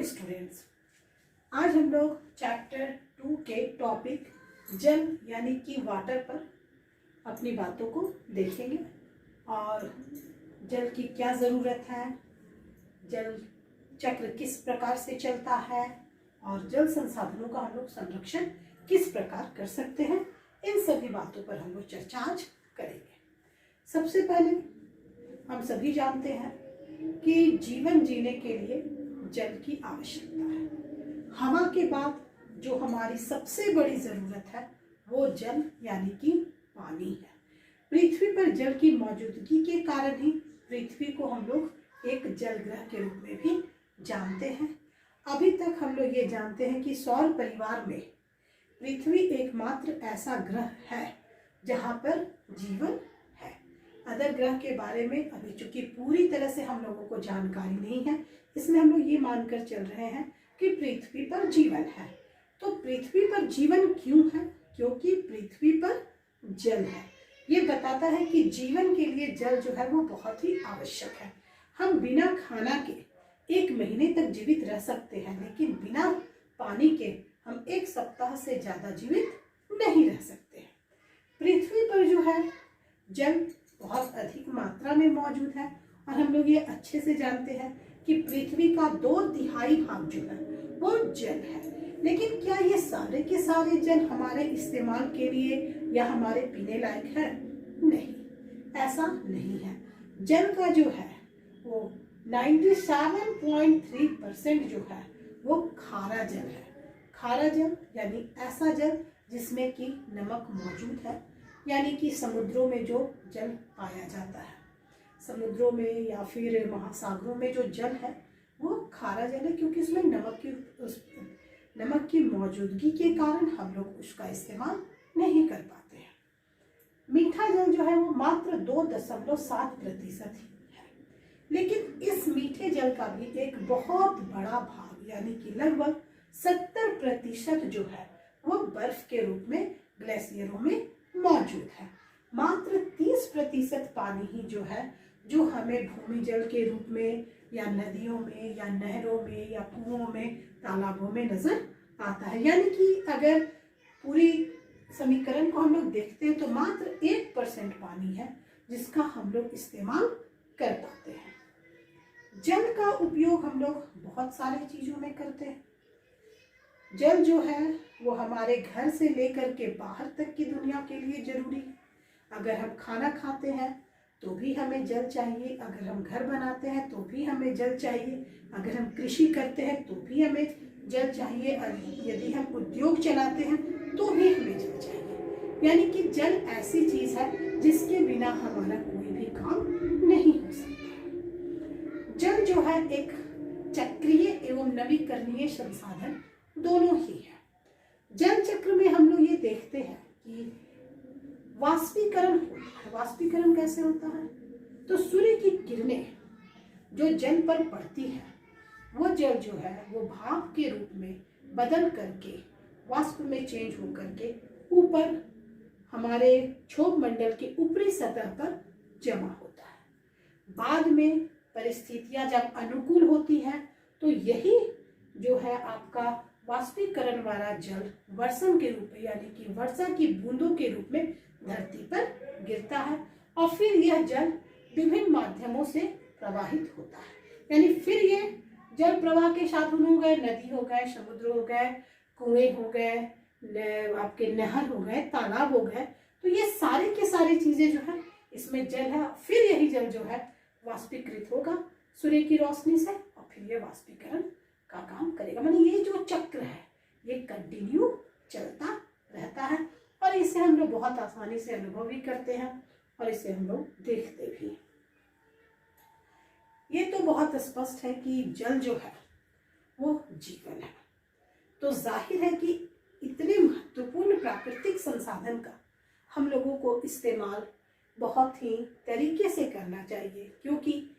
Students, आज हम लोग चैप्टर 2 के टॉपिक जल यानी कि वाटर पर अपनी बातों को देखेंगे और जल की क्या ज़रूरत है, जल चक्र किस प्रकार से चलता है और जल संसाधनों का हम लोग संरक्षण किस प्रकार कर सकते हैं, इन सभी बातों पर हम लोग चर्चा आज करेंगे। सबसे पहले हम सभी जानते हैं कि जीवन जीने के लिए जल की आवश्यकता है। हवा के बाद जो हमारी सबसे बड़ी ज़रूरत है वो जल यानी कि पानी है। पृथ्वी पर जल की मौजूदगी के कारण ही पृथ्वी को हम लोग एक जल ग्रह के रूप में भी जानते हैं। अभी तक हम लोग ये जानते हैं कि सौर परिवार में पृथ्वी एकमात्र ऐसा ग्रह है जहाँ पर जीवन है। अदर ग्रह के बारे में अभी चूंकि पूरी तरह से हम लोगों को जानकारी नहीं है, इसलिए हम लोग ये मानकर चल रहे हैं कि पृथ्वी पर जीवन है। तो पृथ्वी पर जीवन क्यों है? क्योंकि पृथ्वी पर जल है। ये बताता है कि जीवन के लिए जल जो है वो बहुत ही आवश्यक है। हम बिना खाना के 1 महीने तक जीवित रह सकते हैं, लेकिन बिना पानी के हम 1 सप्ताह से ज़्यादा जीवित नहीं रह सकते हैं। पृथ्वी पर जो है जल बहुत अधिक मात्रा में मौजूद है और हम लोग ये अच्छे से जानते हैं कि पृथ्वी का 2/3 भाग जो है वो जल है। लेकिन क्या ये सारे के सारे जल हमारे इस्तेमाल के लिए या हमारे पीने लायक है? नहीं, ऐसा नहीं है। जल का जो है वो 97.3% जो है वो खारा जल है। खारा जल यानी ऐसा जल जिसमें कि नमक मौजूद है, यानी कि समुद्रों में जो जल पाया जाता है, समुद्रों में या फिर महासागरों में जो जल है वो खारा जल है, क्योंकि उसमें नमक की मौजूदगी के कारण हम लोग उसका इस्तेमाल नहीं कर पाते हैं। मीठा जल जो है वो मात्र 2.7% ही है, लेकिन इस मीठे जल का भी एक बहुत बड़ा भाग यानी कि लगभग 70% जो है वो बर्फ के रूप में ग्लेशियरों में मौजूद है। मात्र 30% पानी ही जो है जो हमें भूमि जल के रूप में या नदियों में या नहरों में या कुओं में तालाबों में नजर आता है। यानी कि अगर पूरी समीकरण को हम लोग देखते हैं तो मात्र 1% पानी है जिसका हम लोग इस्तेमाल कर पाते हैं। जल का उपयोग हम लोग बहुत सारी चीजों में करते हैं। जल जो है वो हमारे घर से लेकर के बाहर तक की दुनिया के लिए जरूरी है। अगर हम खाना खाते हैं तो भी हमें जल चाहिए, अगर हम घर बनाते हैं तो भी हमें जल चाहिए, अगर हम कृषि करते हैं तो भी हमें जल चाहिए, यदि हम उद्योग चलाते हैं तो भी हमें जल चाहिए। यानी कि जल ऐसी चीज है जिसके बिना हमारा कोई भी काम नहीं हो सकता। जल जो है एक चक्रीय एवं नवीकरणीय संसाधन दोनों ही है। जल चक्र में हम लोग ये देखते हैं कि वाष्पीकरण होता है। वाष्पीकरण कैसे होता है? तो सूर्य की किरणें जो जल पर पड़ती है वो जल जो है वो भाप के रूप में बदल करके वाष्प में चेंज हो करके ऊपर हमारे क्षोभ मंडल के ऊपरी सतह पर जमा होता है। बाद में परिस्थितियां जब अनुकूल होती है तो यही जो है आपका वाष्पीकरण वाला जल वर्षण के रूप में यानी कि वर्षा की बूंदों के रूप में धरती पर गिरता है और फिर यह जल विभिन्न माध्यमों से प्रवाहित होता है। यानी फिर ये जल प्रवाह के साधन हो गए, नदी हो गए, समुद्र हो गए, कुएं हो गए, आपके नहर हो गए, तालाब हो गए। तो ये सारे के सारी चीजें जो है इसमें जल है। फिर यही जल जो है वाष्पीकृत होगा सूर्य की रोशनी से और फिर ये वाष्पीकरण का काम करेगा। माने ये जो चक्र है ये कंटिन्यू चलता रहता है और इसे हम लोग बहुत आसानी से अनुभव भी करते हैं और इसे हम लोग देखते भी। ये तो बहुत स्पष्ट है कि जल जो है वो जीवन है। तो जाहिर है कि इतने महत्वपूर्ण प्राकृतिक संसाधन का हम लोगों को इस्तेमाल बहुत ही तरीके से करना चाहिए, क्योंकि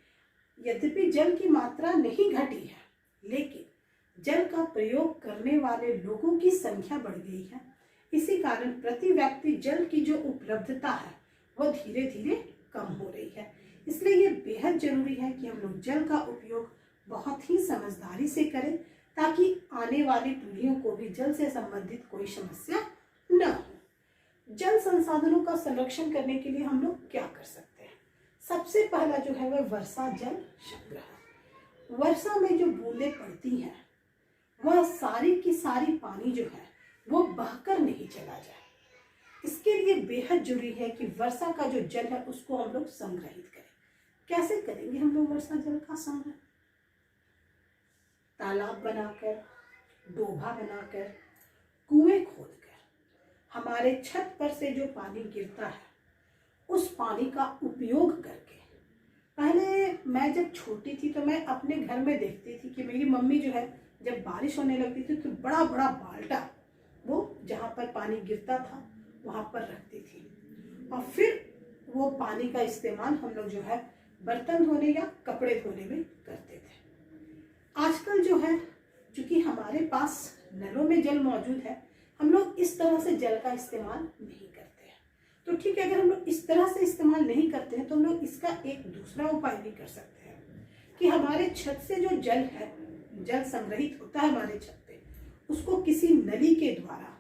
यद्यपि जल की मात्रा नहीं घटी है लेकिन जल का प्रयोग करने वाले लोगों की संख्या बढ़ गई है। इसी कारण प्रति व्यक्ति जल की जो उपलब्धता है वह धीरे धीरे कम हो रही है। इसलिए ये बेहद जरूरी है कि हम लोग जल का उपयोग बहुत ही समझदारी से करें ताकि आने वाली पीढ़ियों को भी जल से संबंधित कोई समस्या न हो। जल संसाधनों का संरक्षण करने के लिए हम लोग क्या कर सकते हैं? सबसे पहला जो है वह वर्षा जल संग्रह। वर्षा में जो बूंदें पड़ती हैं वह सारी की सारी पानी जो है वो बहकर नहीं चला जाए। इसके लिए बेहद जरूरी है कि वर्षा का जो जल है उसको हम लोग संग्रहित करें। कैसे करेंगे हम लोग वर्षा जल का संग्रह? तालाब बनाकर, डोभा बनाकर, कुएं खोदकर, हमारे छत पर से जो पानी गिरता है उस पानी का उपयोग करके। पहले मैं जब छोटी थी तो मैं अपने घर में देखती थी कि मेरी मम्मी जो है जब बारिश होने लगती थी तो बड़ा बड़ा बाल्टा वो जहाँ पर पानी गिरता था वहाँ पर रखती थी और फिर वो पानी का इस्तेमाल हम लोग जो है बर्तन धोने या कपड़े धोने में करते थे। आजकल जो है चूंकि हमारे पास नलों में जल मौजूद है, हम लोग इस तरह से जल का इस्तेमाल नहीं करते हैं। तो ठीक है, अगर हम लोग इस तरह से इस्तेमाल नहीं करते हैं तो हम लोग इसका एक दूसरा उपाय भी कर सकते हैं कि हमारे छत से जो जल है, जल संग्रहित होता है हमारे छत पे, उसको किसी नली के द्वारा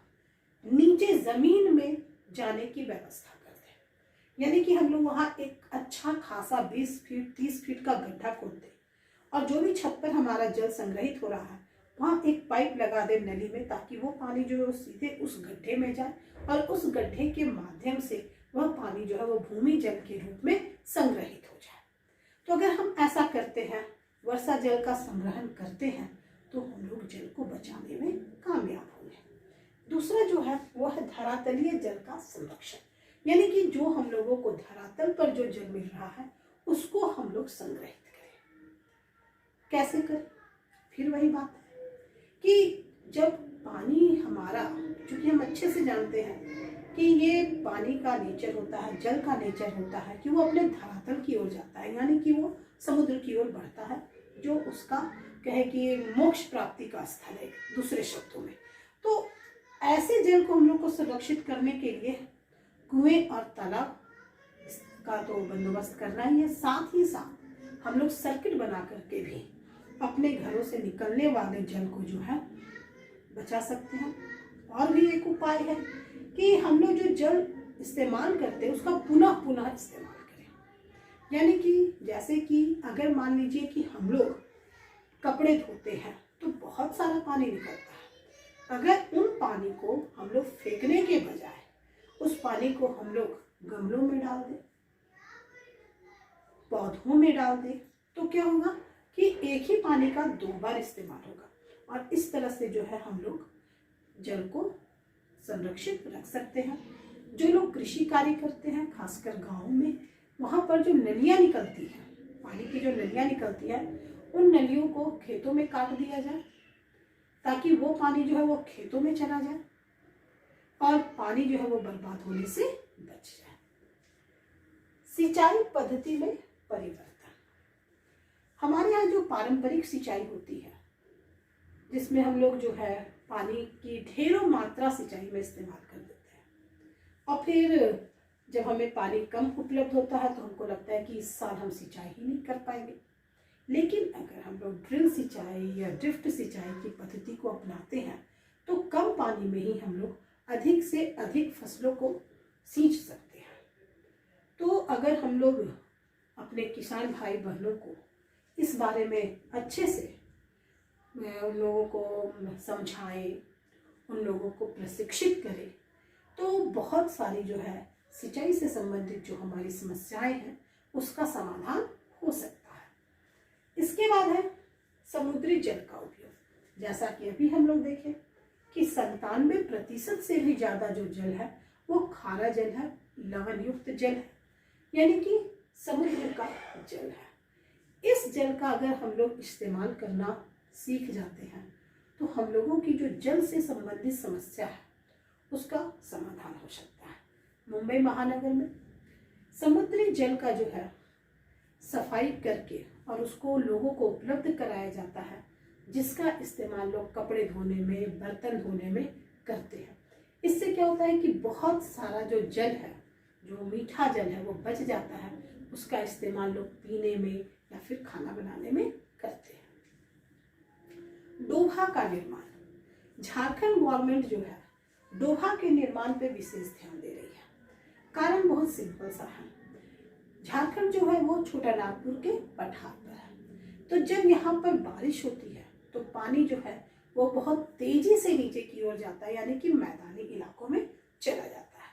नीचे जमीन में जाने की व्यवस्था करते हैं। यानी कि हम लोग वहाँ एक अच्छा खासा 20 फीट 30 फीट का गड्ढा खोदते और जो भी छत पर हमारा जल संग्रहित हो रहा है वहाँ एक पाइप लगा दे नली में, ताकि वो पानी जो है वो सीधे उस गड्ढे में जाए और उस गड्ढे के माध्यम से वह पानी जो है वो भूमि जल के रूप में संग्रहित हो जाए। तो अगर हम ऐसा करते हैं, वर्षा जल का संग्रहण करते हैं, तो हम लोग जल को बचाने में कामयाब होंगे। दूसरा जो है वो है धरातलीय जल का संरक्षण। यानी कि जो हम लोगों को धरातल पर जो जल मिल रहा है उसको हम लोग संग्रहित करें। कैसे करें? फिर वही बात है कि जब पानी हमारा, चूंकि हम अच्छे से जानते हैं कि ये पानी का नेचर होता है, जल का नेचर होता है कि वो अपने धरातल की ओर जाता है, यानी कि वो समुद्र की ओर बढ़ता है, जो उसका कहे कि मोक्ष प्राप्ति का स्थल है दूसरे शब्दों में। तो ऐसे जल को हम लोग को सुरक्षित करने के लिए कुएं और तालाब का तो बंदोबस्त करना ही है। साथ ही साथ हम लोग सर्किट बना करके भी अपने घरों से निकलने वाले जल को जो है बचा सकते हैं। और भी एक उपाय है कि हम लोग जो जल इस्तेमाल करते हैं उसका पुनः पुनः इस्तेमाल करें। यानी कि जैसे कि अगर मान लीजिए कि हम लोग कपड़े धोते हैं तो बहुत सारा पानी निकलता है। अगर उन पानी को हम लोग फेंकने के बजाय उस पानी को हम लोग गमलों में डाल दें, पौधों में डाल दें, तो क्या होगा कि एक ही पानी का 2 बार इस्तेमाल होगा और इस तरह से जो है हम लोग जल को संरक्षित रख सकते हैं। जो लोग कृषि कार्य करते हैं, खासकर गाँव में, वहाँ पर जो नलियाँ निकलती हैं, पानी की जो नलियाँ निकलती है, उन नलियों को खेतों में काट दिया जाए ताकि वो पानी जो है वो खेतों में चला जाए और पानी जो है वो बर्बाद होने से बच जाए। सिंचाई पद्धति में परिवर्तन। हमारे यहाँ जो पारंपरिक सिंचाई होती है, जिसमें हम लोग जो है पानी की ढेरों मात्रा सिंचाई में इस्तेमाल कर देते हैं और फिर जब हमें पानी कम उपलब्ध होता है तो हमको लगता है कि इस साल हम सिंचाई ही नहीं कर पाएंगे। लेकिन अगर हम लोग ड्रिल सिंचाई या ड्रिफ्ट सिंचाई की पद्धति को अपनाते हैं तो कम पानी में ही हम लोग अधिक से अधिक फसलों को सींच सकते हैं। तो अगर हम लोग अपने किसान भाई बहनों को इस बारे में अच्छे से उन लोगों को समझाएं, उन लोगों को प्रशिक्षित करें, तो बहुत सारी जो है सिंचाई से संबंधित जो हमारी समस्याएं हैं उसका समाधान हो सकता है। इसके बाद है समुद्री जल का उपयोग। जैसा कि अभी हम लोग देखें कि 97% से भी ज़्यादा जो जल है वो खारा जल है, लवण युक्त जल है, यानी कि समुद्र का जल है। इस जल का अगर हम लोग इस्तेमाल करना सीख जाते हैं तो हम लोगों की जो जल से संबंधित समस्या है उसका समाधान हो सकता है। मुंबई महानगर में समुद्री जल का जो है सफाई करके और उसको लोगों को उपलब्ध कराया जाता है, जिसका इस्तेमाल लोग कपड़े धोने में, बर्तन धोने में करते हैं। इससे क्या होता है कि बहुत सारा जो जल है, जो मीठा जल है, वो बच जाता है। उसका इस्तेमाल लोग पीने में या फिर खाना बनाने में करते हैं। डोभा का निर्माण, झारखंड गवर्नमेंट जो है डोभा के निर्माण पे विशेष ध्यान दे रही है। कारण बहुत सिंपल सा है, झारखंड जो है वो छोटा नागपुर के पठार पर है, तो जब यहाँ पर बारिश होती है तो पानी जो है वो बहुत तेजी से नीचे की ओर जाता है, यानी कि मैदानी इलाकों में चला जाता है।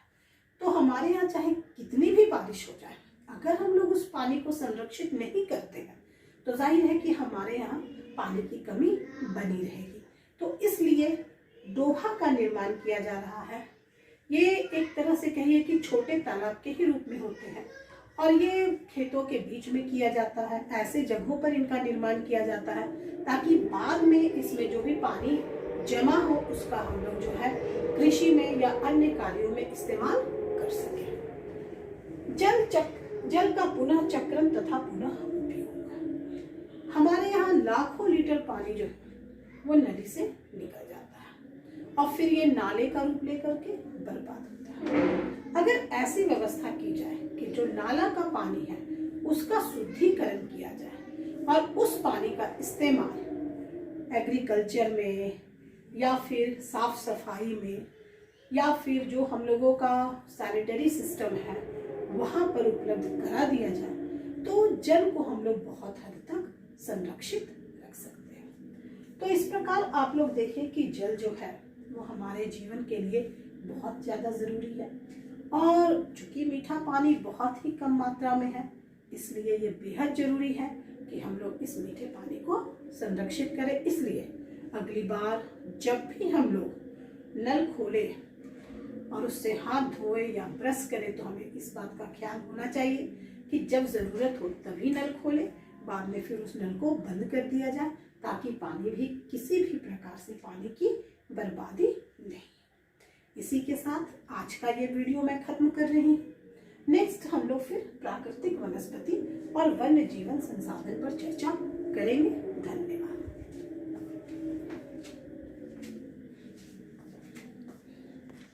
तो हमारे यहाँ चाहे कितनी भी बारिश हो जाए, अगर हम लोग उस पानी को संरक्षित नहीं करते हैं तो जाहिर है कि हमारे यहाँ पानी की कमी बनी रहेगी। तो इसलिए डोभा का निर्माण किया जा रहा है। ये एक तरह से कहिए कि छोटे तालाब के ही रूप में होते हैं और ये खेतों के बीच में किया जाता है। ऐसे जगहों पर इनका निर्माण किया जाता है ताकि बाद में इसमें जो भी पानी जमा हो उसका हम लोग जो है कृषि में या अन्य कार्यों में इस्तेमाल कर सकें। जल का पुनः चक्रण तथा पुनः उपयोग। हमारे यहाँ लाखों लीटर पानी जो है वो नदी से निकल जाता है और फिर ये नाले का रूप लेकर के बर्बाद होता है। अगर ऐसी व्यवस्था की जाए कि जो नाला का पानी है उसका शुद्धिकरण किया जाए और उस पानी का इस्तेमाल एग्रीकल्चर में या फिर साफ सफाई में या फिर जो हम लोगों का सैनिटरी सिस्टम है वहाँ पर उपलब्ध करा दिया जाए तो जल को हम लोग बहुत हद तक संरक्षित रख सकते हैं। तो इस प्रकार आप लोग देखें कि जल जो है वो हमारे जीवन के लिए बहुत ज़्यादा ज़रूरी है और चूँकि मीठा पानी बहुत ही कम मात्रा में है इसलिए ये बेहद ज़रूरी है कि हम लोग इस मीठे पानी को संरक्षित करें। इसलिए अगली बार जब भी हम लोग नल खोलें और उससे हाथ धोए या ब्रश करें तो हमें इस बात का ख्याल होना चाहिए कि जब ज़रूरत हो तभी नल खोलें, बाद में फिर उस नल को बंद कर दिया जाए ताकि पानी भी किसी भी प्रकार से पानी की बर्बादी नहीं। इसी के साथ आज का ये वीडियो मैं ख़त्म कर रही हूँ। नेक्स्ट हम लोग फिर प्राकृतिक वनस्पति और वन्य जीवन संसाधन पर चर्चा करेंगे। धन्यवाद।